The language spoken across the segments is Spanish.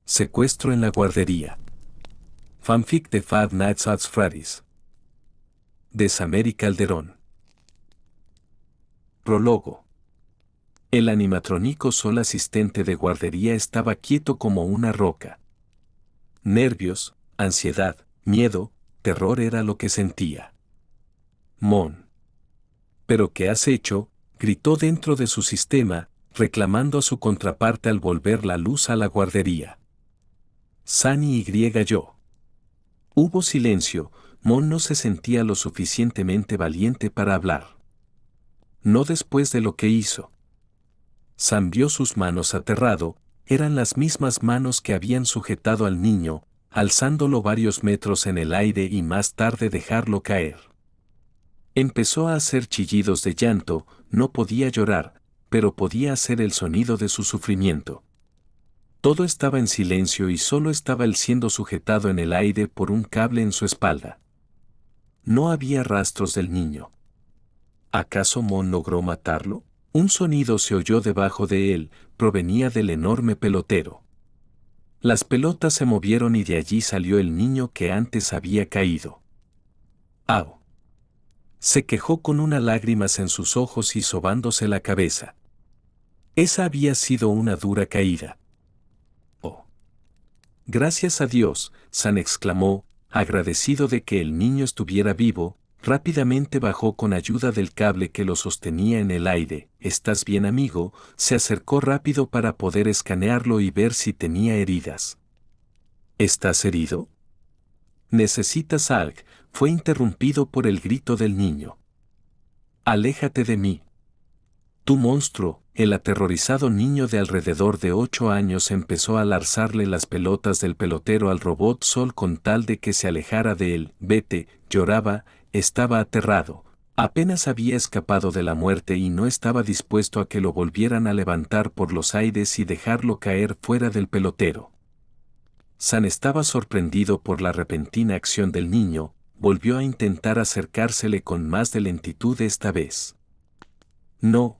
Secuestro en la guardería. Fanfic de Five Nights at Freddy's. De Sameri Calderón. Prólogo. El animatrónico Sol asistente de guardería estaba quieto como una roca. Nervios, ansiedad, miedo, terror era lo que sentía. Mon. ¿Pero qué has hecho?, gritó dentro de su sistema, reclamando a su contraparte al volver la luz a la guardería. Sani y yo. Hubo silencio. Mon no se sentía lo suficientemente valiente para hablar. No después de lo que hizo. Sam vio sus manos aterrado, eran las mismas manos que habían sujetado al niño, alzándolo varios metros en el aire y más tarde dejarlo caer. Empezó a hacer chillidos de llanto, no podía llorar, pero podía hacer el sonido de su sufrimiento. Todo estaba en silencio y solo estaba él siendo sujetado en el aire por un cable en su espalda. No había rastros del niño. ¿Acaso Mon logró matarlo? Un sonido se oyó debajo de él, provenía del enorme pelotero. Las pelotas se movieron y de allí salió el niño que antes había caído. ¡Au! Se quejó con unas lágrimas en sus ojos y sobándose la cabeza. Esa había sido una dura caída. ¡Oh! Gracias a Dios, San exclamó, agradecido de que el niño estuviera vivo. Rápidamente bajó con ayuda del cable que lo sostenía en el aire. ¿Estás bien, amigo? Se acercó rápido para poder escanearlo y ver si tenía heridas. ¿Estás herido? ¿Necesitas algo? Fue interrumpido por el grito del niño. Aléjate de mí. Tu monstruo. El aterrorizado niño de alrededor de 8 años empezó a lanzarle las pelotas del pelotero al robot Sol con tal de que se alejara de él. Vete, lloraba, estaba aterrado. Apenas había escapado de la muerte y no estaba dispuesto a que lo volvieran a levantar por los aires y dejarlo caer fuera del pelotero. San estaba sorprendido por la repentina acción del niño, volvió a intentar acercársele con más de lentitud esta vez. No,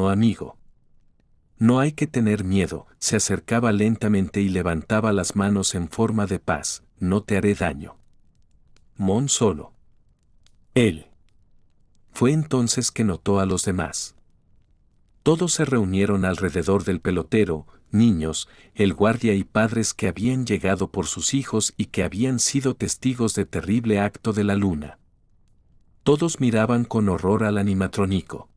amigo. No hay que tener miedo, se acercaba lentamente y levantaba las manos en forma de paz, no te haré daño. Mon solo. Él. Fue entonces que notó a los demás. Todos se reunieron alrededor del pelotero, niños, el guardia y padres que habían llegado por sus hijos y que habían sido testigos de terrible acto de la luna. Todos miraban con horror al animatrónico.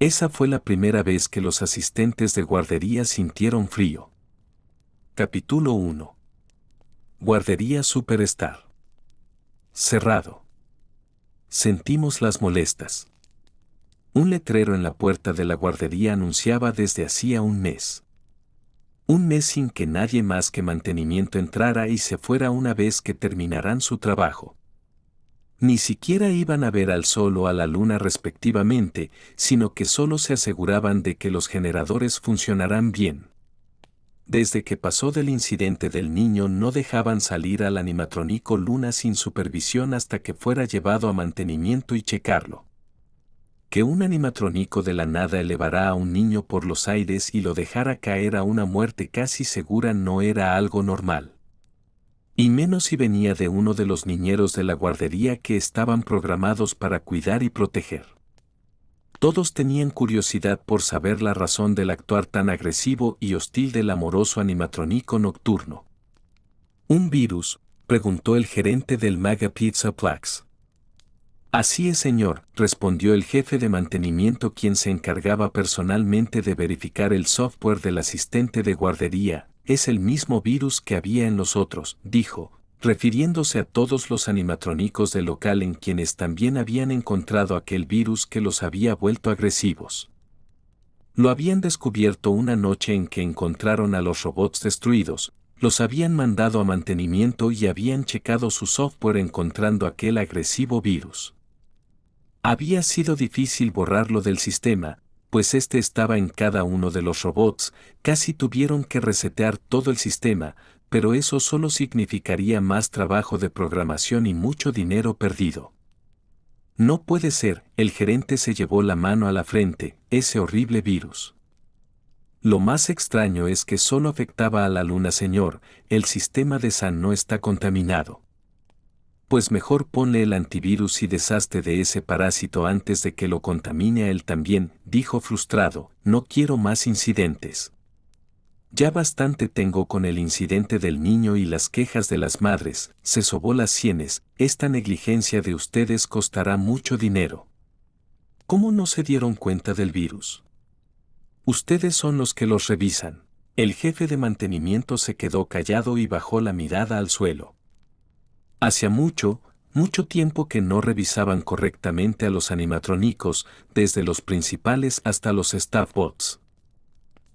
Esa fue la primera vez que los asistentes de guardería sintieron frío. Capítulo 1. Guardería Superstar. Cerrado. Sentimos las molestas. Un letrero en la puerta de la guardería anunciaba desde hacía un mes. Un mes sin que nadie más que mantenimiento entrara y se fuera una vez que terminarán su trabajo. Ni siquiera iban a ver al sol o a la luna respectivamente, sino que solo se aseguraban de que los generadores funcionarán bien. Desde que pasó del incidente del niño no dejaban salir al animatrónico Luna sin supervisión hasta que fuera llevado a mantenimiento y checarlo. Que un animatrónico de la nada elevara a un niño por los aires y lo dejara caer a una muerte casi segura no era algo normal. Y menos si venía de uno de los niñeros de la guardería que estaban programados para cuidar y proteger. Todos tenían curiosidad por saber la razón del actuar tan agresivo y hostil del amoroso animatrónico nocturno. ¿Un virus?, preguntó el gerente del Mega Pizza Plex. Así es, señor, respondió el jefe de mantenimiento quien se encargaba personalmente de verificar el software del asistente de guardería. Es el mismo virus que había en los otros, dijo, refiriéndose a todos los animatrónicos del local en quienes también habían encontrado aquel virus que los había vuelto agresivos. Lo habían descubierto una noche en que encontraron a los robots destruidos, los habían mandado a mantenimiento y habían checado su software encontrando aquel agresivo virus. Había sido difícil borrarlo del sistema, pues este estaba en cada uno de los robots, casi tuvieron que resetear todo el sistema, pero eso solo significaría más trabajo de programación y mucho dinero perdido. No puede ser, el gerente se llevó la mano a la frente, ese horrible virus. Lo más extraño es que solo afectaba a la luna, señor. El sistema de San no está contaminado. Pues mejor ponle el antivirus y deshazte de ese parásito antes de que lo contamine a él también, dijo frustrado. No quiero más incidentes. Ya bastante tengo con el incidente del niño y las quejas de las madres. Se sobó las sienes. Esta negligencia de ustedes costará mucho dinero. ¿Cómo no se dieron cuenta del virus? Ustedes son los que los revisan. El jefe de mantenimiento se quedó callado y bajó la mirada al suelo. Hacía mucho tiempo que no revisaban correctamente a los animatrónicos, desde los principales hasta los staff bots.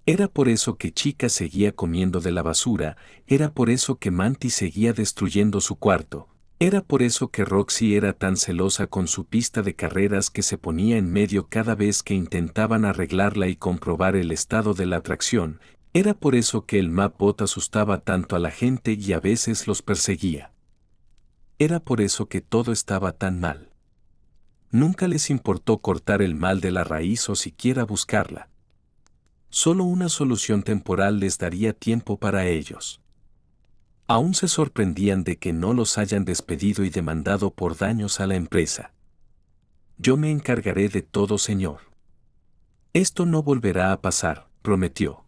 Era por eso que Chica seguía comiendo de la basura, era por eso que Manti seguía destruyendo su cuarto, era por eso que Roxy era tan celosa con su pista de carreras que se ponía en medio cada vez que intentaban arreglarla y comprobar el estado de la atracción, era por eso que el Mapbot asustaba tanto a la gente y a veces los perseguía. Era por eso que todo estaba tan mal. Nunca les importó cortar el mal de la raíz o siquiera buscarla. Solo una solución temporal les daría tiempo para ellos. Aún se sorprendían de que no los hayan despedido y demandado por daños a la empresa. Yo me encargaré de todo, señor. Esto no volverá a pasar, prometió.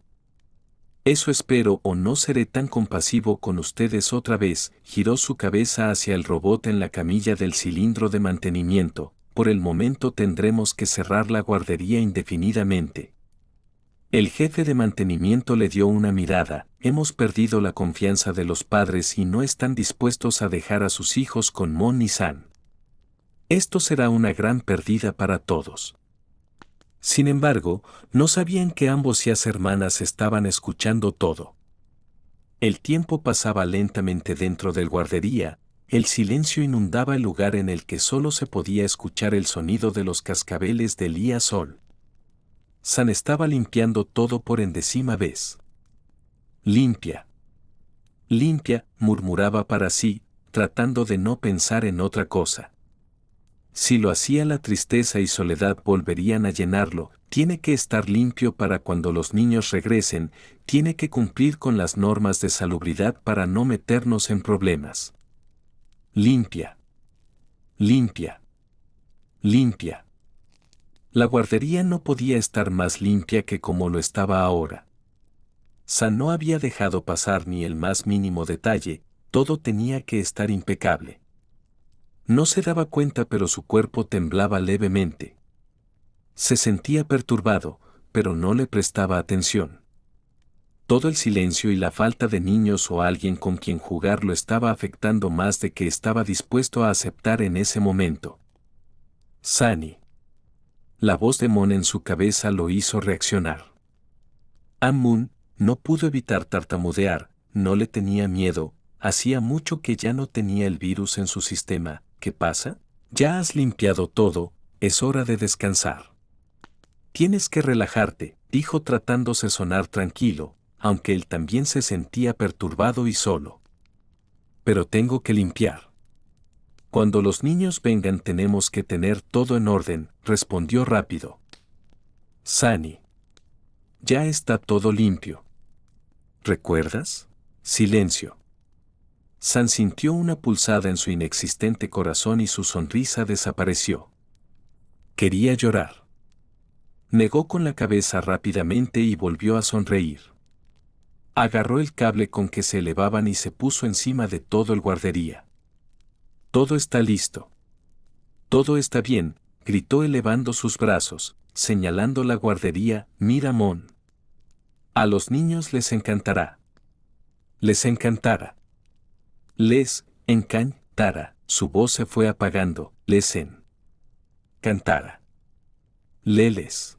Eso espero, o no seré tan compasivo con ustedes otra vez. Giró su cabeza hacia el robot en la camilla del cilindro de mantenimiento. Por el momento tendremos que cerrar la guardería indefinidamente. El jefe de mantenimiento le dio una mirada. Hemos perdido la confianza de los padres y no están dispuestos a dejar a sus hijos con Mon y San. Esto será una gran pérdida para todos. Sin embargo, no sabían que ambos y las hermanas estaban escuchando todo. El tiempo pasaba lentamente dentro del guardería, el silencio inundaba el lugar en el que solo se podía escuchar el sonido de los cascabeles del día sol. San estaba limpiando todo por enésima vez. Limpia. Limpia, murmuraba para sí, tratando de no pensar en otra cosa. Si lo hacía, la tristeza y soledad volverían a llenarlo. Tiene que estar limpio para cuando los niños regresen, tiene que cumplir con las normas de salubridad para no meternos en problemas. Limpia. Limpia. Limpia. La guardería no podía estar más limpia que como lo estaba ahora. San no había dejado pasar ni el más mínimo detalle, todo tenía que estar impecable. No se daba cuenta, pero su cuerpo temblaba levemente. Se sentía perturbado, pero no le prestaba atención. Todo el silencio y la falta de niños o alguien con quien jugar lo estaba afectando más de que estaba dispuesto a aceptar en ese momento. Sani. La voz de Mon en su cabeza lo hizo reaccionar. Amun no pudo evitar tartamudear, no le tenía miedo, hacía mucho que ya no tenía el virus en su sistema. ¿Qué pasa? Ya has limpiado todo, es hora de descansar. Tienes que relajarte, dijo tratándose sonar tranquilo, aunque él también se sentía perturbado y solo. Pero tengo que limpiar. Cuando los niños vengan tenemos que tener todo en orden, respondió rápido. Sani. Ya está todo limpio. ¿Recuerdas? Silencio. San sintió una pulsada en su inexistente corazón y su sonrisa desapareció. Quería llorar. Negó con la cabeza rápidamente y volvió a sonreír. Agarró el cable con que se elevaban y se puso encima de todo el guardería. Todo está listo. Todo está bien, gritó elevando sus brazos, señalando la guardería. Mira, Mon. A los niños les encantará. Les encantará. Les encantará. Su voz se fue apagando. Les encantará. Les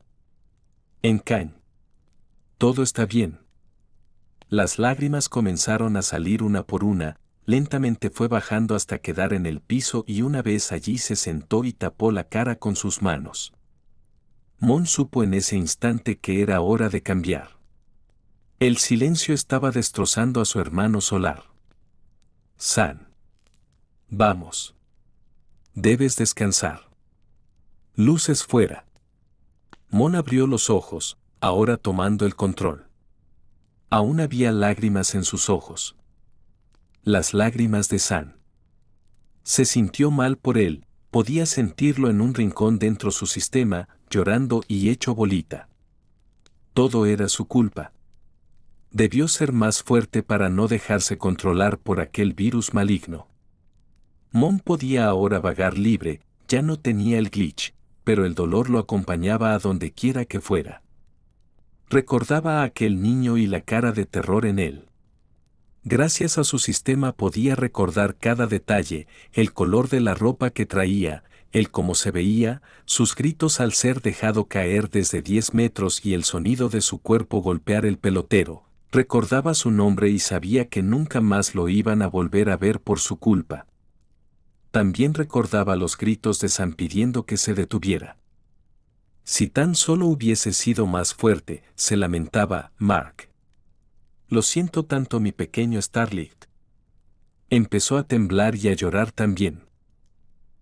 encan. Todo está bien. Las lágrimas comenzaron a salir una por una, lentamente fue bajando hasta quedar en el piso y una vez allí se sentó y tapó la cara con sus manos. Mon supo en ese instante que era hora de cambiar. El silencio estaba destrozando a su hermano solar. San. Vamos. Debes descansar. Luces fuera. Mon abrió los ojos, ahora tomando el control. Aún había lágrimas en sus ojos. Las lágrimas de San. Se sintió mal por él, podía sentirlo en un rincón dentro su sistema, llorando y hecho bolita. Todo era su culpa. Debió ser más fuerte para no dejarse controlar por aquel virus maligno. Mon podía ahora vagar libre, ya no tenía el glitch, pero el dolor lo acompañaba a donde quiera que fuera. Recordaba a aquel niño y la cara de terror en él. Gracias a su sistema podía recordar cada detalle, el color de la ropa que traía, el cómo se veía, sus gritos al ser dejado caer desde 10 metros y el sonido de su cuerpo golpear el pelotero. Recordaba su nombre y sabía que nunca más lo iban a volver a ver por su culpa. También recordaba los gritos de Sam pidiendo que se detuviera. Si tan solo hubiese sido más fuerte, se lamentaba Mark. Lo siento tanto, mi pequeño Starlight. Empezó a temblar y a llorar también.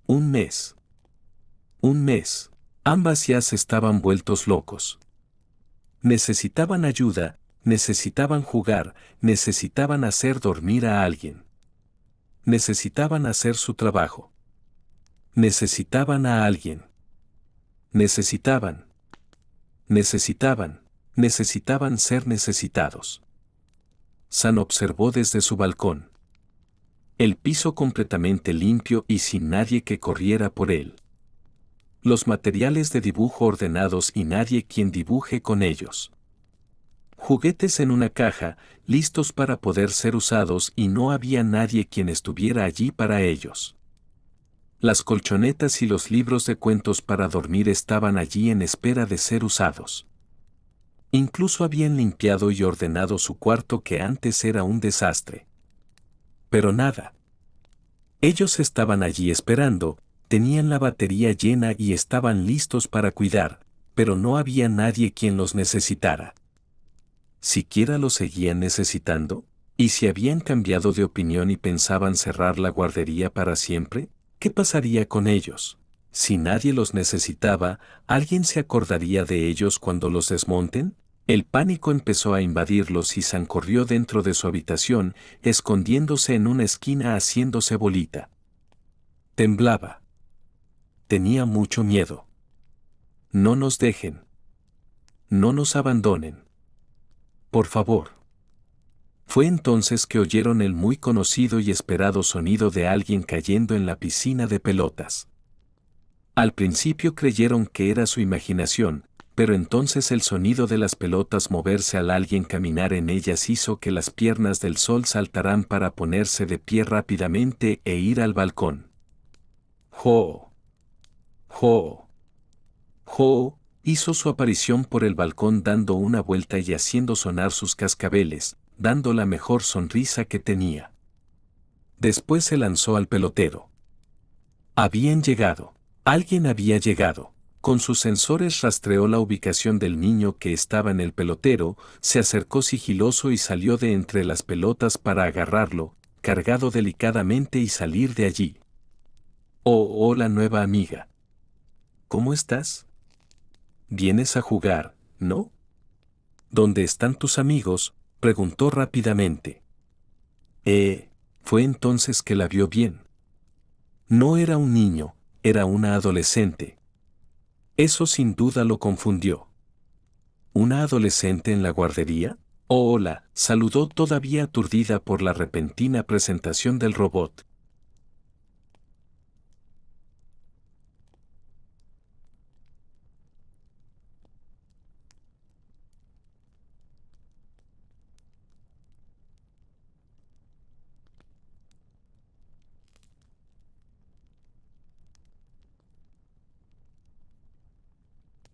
Un mes. Ambas ya se estaban vueltos locos. Necesitaban ayuda, necesitaban jugar, necesitaban hacer dormir a alguien. Necesitaban hacer su trabajo. Necesitaban a alguien. Necesitaban ser necesitados. San observó desde su balcón. El piso completamente limpio y sin nadie que corriera por él. Los materiales de dibujo ordenados y nadie quien dibuje con ellos. Juguetes en una caja, listos para poder ser usados y no había nadie quien estuviera allí para ellos. Las colchonetas y los libros de cuentos para dormir estaban allí en espera de ser usados. Incluso habían limpiado y ordenado su cuarto que antes era un desastre. Pero nada. Ellos estaban allí esperando, tenían la batería llena y estaban listos para cuidar, pero no había nadie quien los necesitara. ¿Siquiera los seguían necesitando? ¿Y si habían cambiado de opinión y pensaban cerrar la guardería para siempre? ¿Qué pasaría con ellos? Si nadie los necesitaba, ¿alguien se acordaría de ellos cuando los desmonten? El pánico empezó a invadirlos y Sam corrió dentro de su habitación, escondiéndose en una esquina haciéndose bolita. Temblaba. Tenía mucho miedo. No nos dejen. No nos abandonen. Por favor. Fue entonces que oyeron el muy conocido y esperado sonido de alguien cayendo en la piscina de pelotas. Al principio creyeron que era su imaginación, pero entonces el sonido de las pelotas moverse al alguien caminar en ellas hizo que las piernas del sol saltaran para ponerse de pie rápidamente e ir al balcón. ¡Jo! ¡Jo! ¡Jo! Hizo su aparición por el balcón dando una vuelta y haciendo sonar sus cascabeles, dando la mejor sonrisa que tenía. Después se lanzó al pelotero. Habían llegado. Alguien había llegado. Con sus sensores rastreó la ubicación del niño que estaba en el pelotero, se acercó sigiloso y salió de entre las pelotas para agarrarlo, cargado delicadamente y salir de allí. Oh, hola nueva amiga. ¿Cómo estás? ¿Vienes a jugar, no? ¿Dónde están tus amigos?, preguntó rápidamente. Fue entonces que la vio bien. No era un niño, era una adolescente. Eso sin duda lo confundió. ¿Una adolescente en la guardería? Oh, hola, saludó todavía aturdida por la repentina presentación del robot.